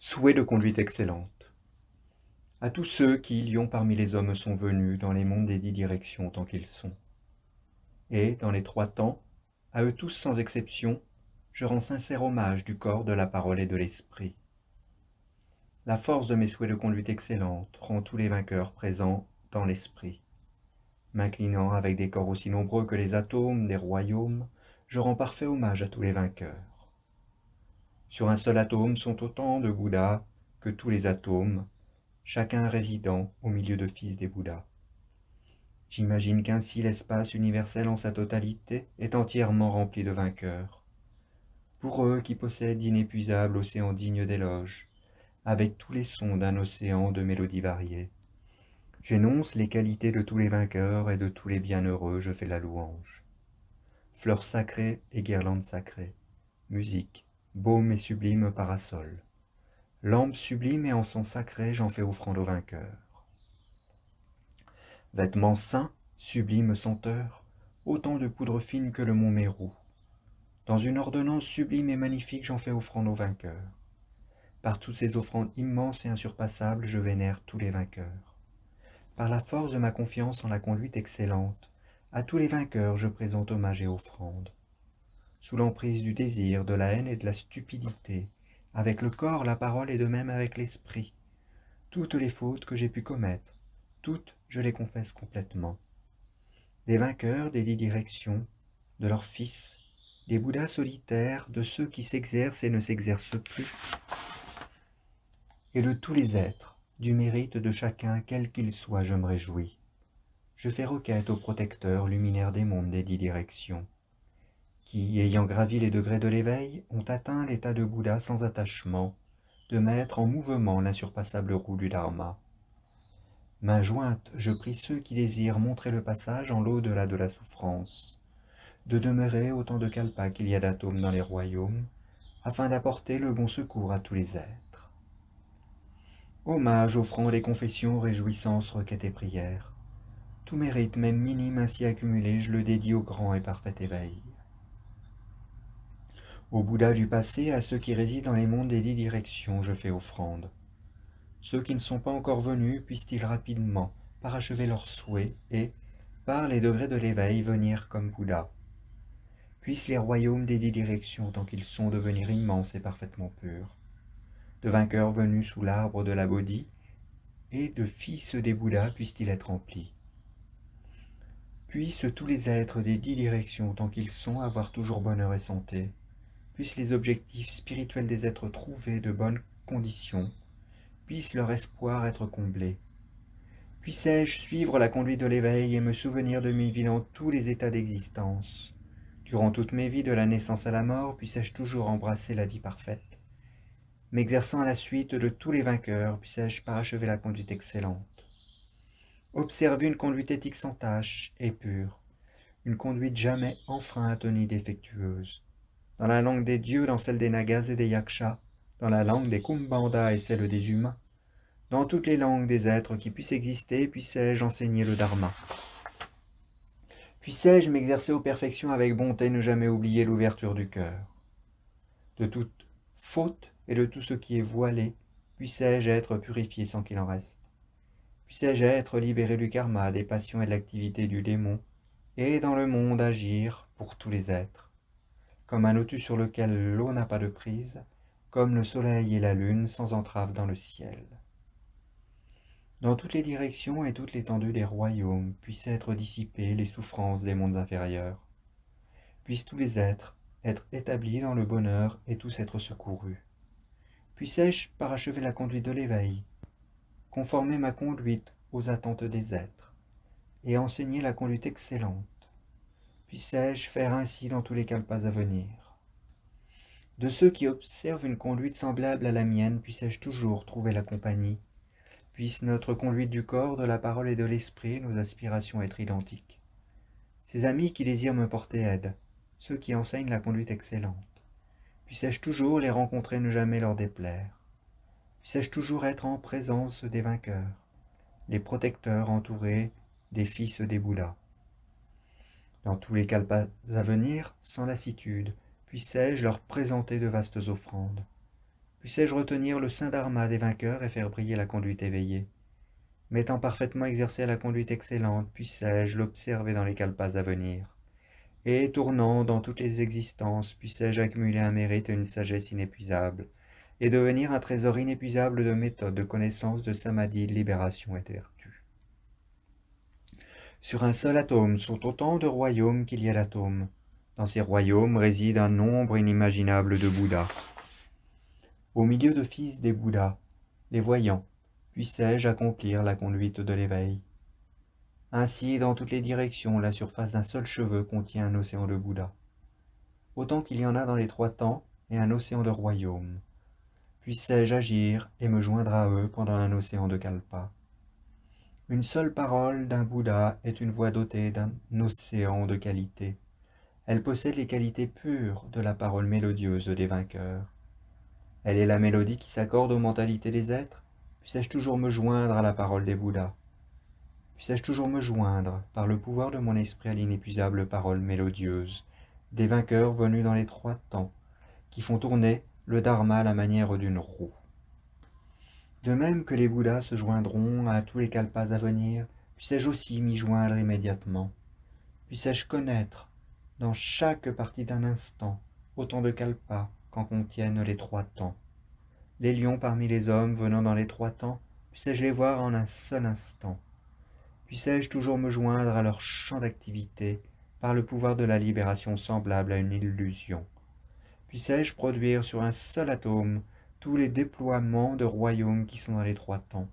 Souhait de conduite excellente. À tous ceux qui, lions parmi les hommes, sont venus dans les mondes des 10 directions tant qu'ils sont. Et, dans les 3 temps, à eux tous sans exception, je rends sincère hommage du corps, de la parole et de l'esprit. La force de mes souhaits de conduite excellente rend tous les vainqueurs présents dans l'esprit. M'inclinant avec des corps aussi nombreux que les atomes des royaumes, je rends parfait hommage à tous les vainqueurs. Sur un seul atome sont autant de Bouddhas que tous les atomes, chacun résidant au milieu de fils des Bouddhas. J'imagine qu'ainsi l'espace universel en sa totalité est entièrement rempli de vainqueurs. Pour eux qui possèdent d'inépuisables océans dignes d'éloges, avec tous les sons d'un océan de mélodies variées. J'énonce les qualités de tous les vainqueurs et de tous les bienheureux, je fais la louange. Fleurs sacrées et guirlandes sacrées, musique, baume et sublime parasol. Lampe sublime et encens sacré, j'en fais offrande aux vainqueurs. Vêtements saints, sublime senteur, autant de poudre fine que le mont Mérou. Dans une ordonnance sublime et magnifique, j'en fais offrande aux vainqueurs. Par toutes ces offrandes immenses et insurpassables, je vénère tous les vainqueurs. Par la force de ma confiance en la conduite excellente, à tous les vainqueurs je présente hommage et offrande. Sous l'emprise du désir, de la haine et de la stupidité, avec le corps, la parole et de même avec l'esprit, toutes les fautes que j'ai pu commettre, toutes je les confesse complètement. Des vainqueurs des 10 directions, de leurs fils, des Bouddhas solitaires, de ceux qui s'exercent et ne s'exercent plus, et de tous les êtres, du mérite de chacun, quel qu'il soit, je me réjouis. Je fais requête au protecteur luminaire des mondes des 10 directions, qui, ayant gravi les degrés de l'éveil, ont atteint l'état de Bouddha sans attachement, de mettre en mouvement l'insurpassable roue du Dharma. Main jointe, je prie ceux qui désirent montrer le passage en l'au-delà de la souffrance, de demeurer autant de kalpas qu'il y a d'atomes dans les royaumes, afin d'apporter le bon secours à tous les êtres. Hommage, offrande et confession, réjouissance, requête et prière. Tout mérite, même minime ainsi accumulé, je le dédie au grand et parfait éveil. Au Bouddha du passé, à ceux qui résident dans les mondes des 10 directions, je fais offrande. Ceux qui ne sont pas encore venus puissent-ils rapidement parachever leurs souhaits et, par les degrés de l'éveil, venir comme Bouddha. Puissent les royaumes des 10 directions, tant qu'ils sont, devenir immenses et parfaitement purs. De vainqueurs venus sous l'arbre de la Bodhi, et de fils des Bouddhas puissent-ils être remplis. Puissent tous les êtres des 10 directions, tant qu'ils sont, avoir toujours bonheur et santé. Puissent les objectifs spirituels des êtres trouver de bonnes conditions. Puisse leur espoir être comblé. Puissé-je suivre la conduite de l'éveil et me souvenir de mes vies dans tous les états d'existence. Durant toutes mes vies, de la naissance à la mort, puissé-je toujours embrasser la vie parfaite. M'exerçant à la suite de tous les vainqueurs, puissé-je parachever la conduite excellente. Observer une conduite éthique sans tache et pure, une conduite jamais enfreinte ni défectueuse. Dans la langue des dieux, dans celle des nagas et des yakshas, dans la langue des kumbanda et celle des humains, dans toutes les langues des êtres qui puissent exister, puissé-je enseigner le dharma. Puissé-je m'exercer aux perfections avec bonté, ne jamais oublier l'ouverture du cœur. De toute faute et de tout ce qui est voilé, puissé-je être purifié sans qu'il en reste. Puissé-je être libéré du karma, des passions et de l'activité du démon, et dans le monde agir pour tous les êtres. Comme un lotus sur lequel l'eau n'a pas de prise, comme le soleil et la lune sans entrave dans le ciel. Dans toutes les directions et toute l'étendue des royaumes puissent être dissipées les souffrances des mondes inférieurs. Puissent tous les êtres être établis dans le bonheur et tous être secourus. Puissé-je parachever la conduite de l'éveil, conformer ma conduite aux attentes des êtres, et enseigner la conduite excellente. Puissé-je faire ainsi dans tous les kalpas à venir. De ceux qui observent une conduite semblable à la mienne, puissé-je toujours trouver la compagnie. Puisse notre conduite du corps, de la parole et de l'esprit, nos aspirations être identiques. Ces amis qui désirent me porter aide, ceux qui enseignent la conduite excellente. Puissé-je toujours les rencontrer, ne jamais leur déplaire. Puissé-je toujours être en présence des vainqueurs, les protecteurs entourés des fils des Bouddhas. Dans tous les kalpas à venir, sans lassitude, puissé-je leur présenter de vastes offrandes. Puissais-je retenir le saint dharma des vainqueurs et faire briller la conduite éveillée? M'étant parfaitement exercé à la conduite excellente, puissais-je l'observer dans les kalpas à venir? Et tournant dans toutes les existences, puissais-je accumuler un mérite et une sagesse inépuisables, et devenir un trésor inépuisable de méthodes, de connaissances, de samadhi, de libération et de vertu. Sur un seul atome sont autant de royaumes qu'il y a d'atomes. Dans ces royaumes réside un nombre inimaginable de Bouddhas. Au milieu de fils des Bouddhas, les voyants, puissais-je accomplir la conduite de l'éveil? Ainsi, dans toutes les directions, la surface d'un seul cheveu contient un océan de Bouddha. Autant qu'il y en a dans les trois temps, et un océan de royaumes. Puissais-je agir et me joindre à eux pendant un océan de kalpa? Une seule parole d'un Bouddha est une voix dotée d'un océan de qualités. Elle possède les qualités pures de la parole mélodieuse des vainqueurs. Elle est la mélodie qui s'accorde aux mentalités des êtres. Puissais-je toujours me joindre à la parole des Bouddhas? Puissais-je toujours me joindre, par le pouvoir de mon esprit, à l'inépuisable parole mélodieuse des vainqueurs venus dans les trois temps, qui font tourner le dharma à la manière d'une roue. De même que les Bouddhas se joindront à tous les kalpas à venir, puissais-je aussi m'y joindre immédiatement? Puissais-je connaître, dans chaque partie d'un instant, autant de kalpas qu'en contiennent les trois temps? Les lions parmi les hommes venant dans les trois temps, puissais-je les voir en un seul instant? Puissais-je toujours me joindre à leur champ d'activité par le pouvoir de la libération semblable à une illusion? Puissais-je produire sur un seul atome tous les déploiements de royaumes qui sont dans les trois temps?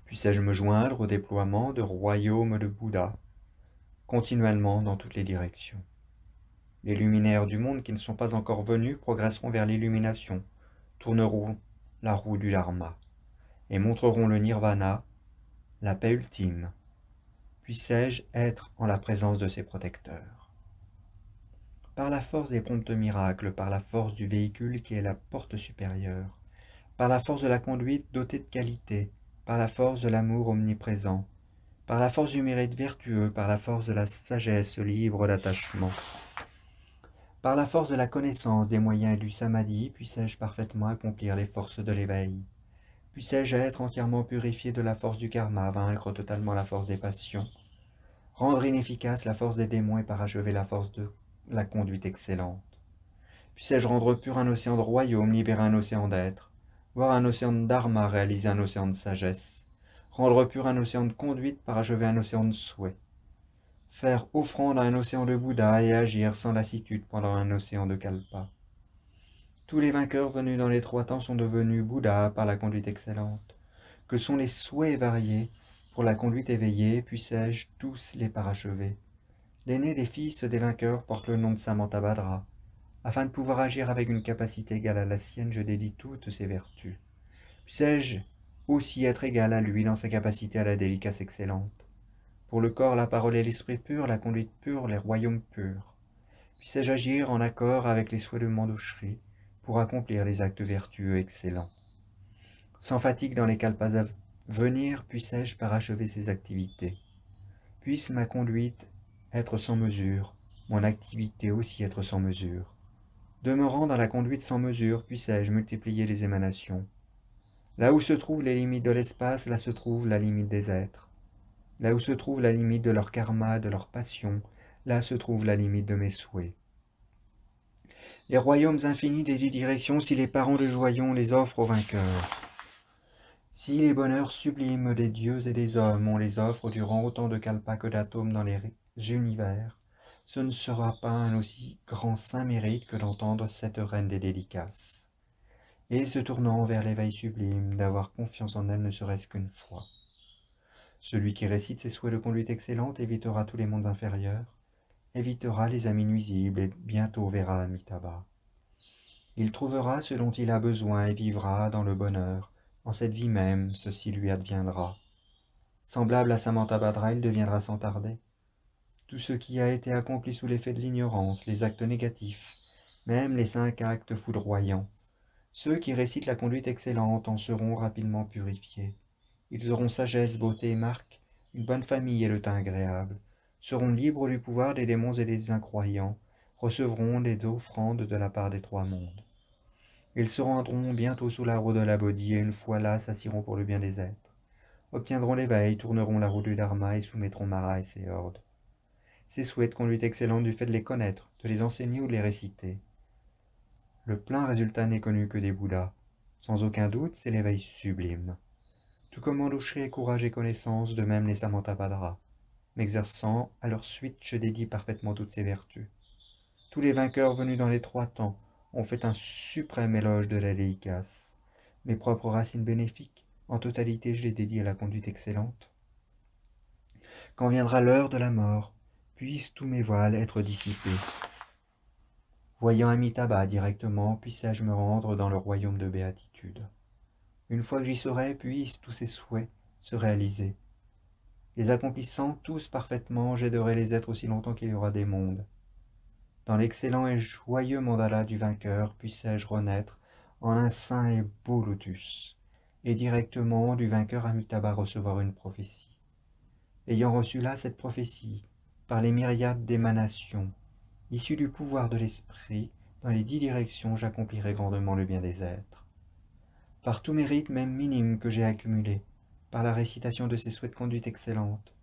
Puissais-je me joindre au déploiement de royaumes de Bouddha, continuellement dans toutes les directions? Les luminaires du monde qui ne sont pas encore venus progresseront vers l'illumination, tourneront la roue du Dharma, et montreront le nirvana, la paix ultime. Puissais-je être en la présence de ses protecteurs? Par la force des promptes miracles, par la force du véhicule qui est la porte supérieure, par la force de la conduite dotée de qualité, par la force de l'amour omniprésent, par la force du mérite vertueux, par la force de la sagesse libre d'attachement, par la force de la connaissance des moyens et du samadhi, puissais-je parfaitement accomplir les forces de l'éveil? Puissais-je être entièrement purifié de la force du karma, vaincre totalement la force des passions, rendre inefficace la force des démons et parachever la force de la conduite excellente? Puissais-je rendre pur un océan de royaume, libérer un océan d'être, voir un océan de dharma, réaliser un océan de sagesse, rendre pur un océan de conduite, parachever un océan de souhait, faire offrande à un océan de Bouddha et agir sans lassitude pendant un océan de kalpa? Tous les vainqueurs venus dans les trois temps sont devenus Bouddha par la conduite excellente. Que sont les souhaits variés pour la conduite éveillée, puissais-je tous les parachever? L'aîné des fils des vainqueurs porte le nom de Samantabhadra. Afin de pouvoir agir avec une capacité égale à la sienne, je dédie toutes ses vertus. Puissais-je aussi être égal à lui dans sa capacité à la délicatesse excellente? Pour le corps, la parole et l'esprit pur, la conduite pure, les royaumes purs. Puissais-je agir en accord avec les souhaits de Manjushri pour accomplir les actes vertueux excellents? Sans fatigue dans les kalpas à venir, puissais-je parachever ces activités? Puisse ma conduite être sans mesure, mon activité aussi être sans mesure. Demeurant dans la conduite sans mesure, puissais-je multiplier les émanations? Là où se trouvent les limites de l'espace, là se trouve la limite des êtres. Là où se trouve la limite de leur karma, de leur passion, là se trouve la limite de mes souhaits. Les royaumes infinis des 10 directions, si les parents de joyons les offrent aux vainqueurs. Si les bonheurs sublimes des dieux et des hommes, on les offre durant autant de kalpas que d'atomes dans les univers, ce ne sera pas un aussi grand saint mérite que d'entendre cette reine des dédicaces, et se tournant vers l'éveil sublime, d'avoir confiance en elle ne serait-ce qu'une fois. Celui qui récite ses souhaits de conduite excellente évitera tous les mondes inférieurs, évitera les amis nuisibles et bientôt verra Amitabha. Il trouvera ce dont il a besoin et vivra dans le bonheur. En cette vie même, ceci lui adviendra. Semblable à Samantabhadra, il deviendra sans tarder. Tout ce qui a été accompli sous l'effet de l'ignorance, les actes négatifs, même les 5 actes foudroyants, ceux qui récitent la conduite excellente en seront rapidement purifiés. Ils auront sagesse, beauté et marque, une bonne famille et le teint agréable, seront libres du pouvoir des démons et des incroyants, recevront des offrandes de la part des trois mondes. Ils se rendront bientôt sous l'arbre de la Bodhi et une fois là s'assieront pour le bien des êtres, obtiendront l'éveil, tourneront la roue du Dharma et soumettront Mara et ses hordes. Ces souhaits de conduite excellente du fait de les connaître, de les enseigner ou de les réciter. Le plein résultat n'est connu que des Bouddhas. Sans aucun doute, c'est l'éveil sublime. Tout comme Manjushri courage et connaissance, de même les Samantabhadra. M'exerçant à leur suite, je dédie parfaitement toutes ces vertus. Tous les vainqueurs venus dans les 3 temps ont fait un suprême éloge de la dédicace. Mes propres racines bénéfiques, en totalité je les dédie à la conduite excellente. Quand viendra l'heure de la mort, puissent tous mes voiles être dissipés. Voyant Amitabha directement, puissais-je me rendre dans le royaume de béatitude. Une fois que j'y serai, puissent tous ces souhaits se réaliser. Les accomplissant tous parfaitement, j'aiderai les êtres aussi longtemps qu'il y aura des mondes. Dans l'excellent et joyeux mandala du vainqueur, puissais-je renaître en un saint et beau lotus, et directement du vainqueur Amitabha recevoir une prophétie. Ayant reçu là cette prophétie, par les myriades d'émanations, issues du pouvoir de l'esprit, dans les 10 directions, j'accomplirai grandement le bien des êtres. Par tout mérite même minime que j'ai accumulé, par la récitation de ces souhaits de conduite excellente,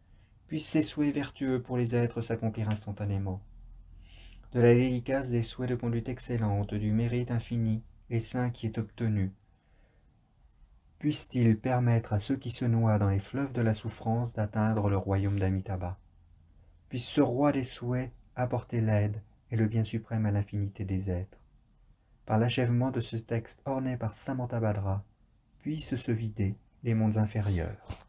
puissent ces souhaits vertueux pour les êtres s'accomplir instantanément. De la dédicace des souhaits de conduite excellente, du mérite infini et saint qui est obtenu, puisse-t-il permettre à ceux qui se noient dans les fleuves de la souffrance d'atteindre le royaume d'Amitabha. Puisse ce roi des souhaits apporter l'aide et le bien suprême à l'infinité des êtres. Par l'achèvement de ce texte orné par Samantabhadra, puissent se vider les mondes inférieurs.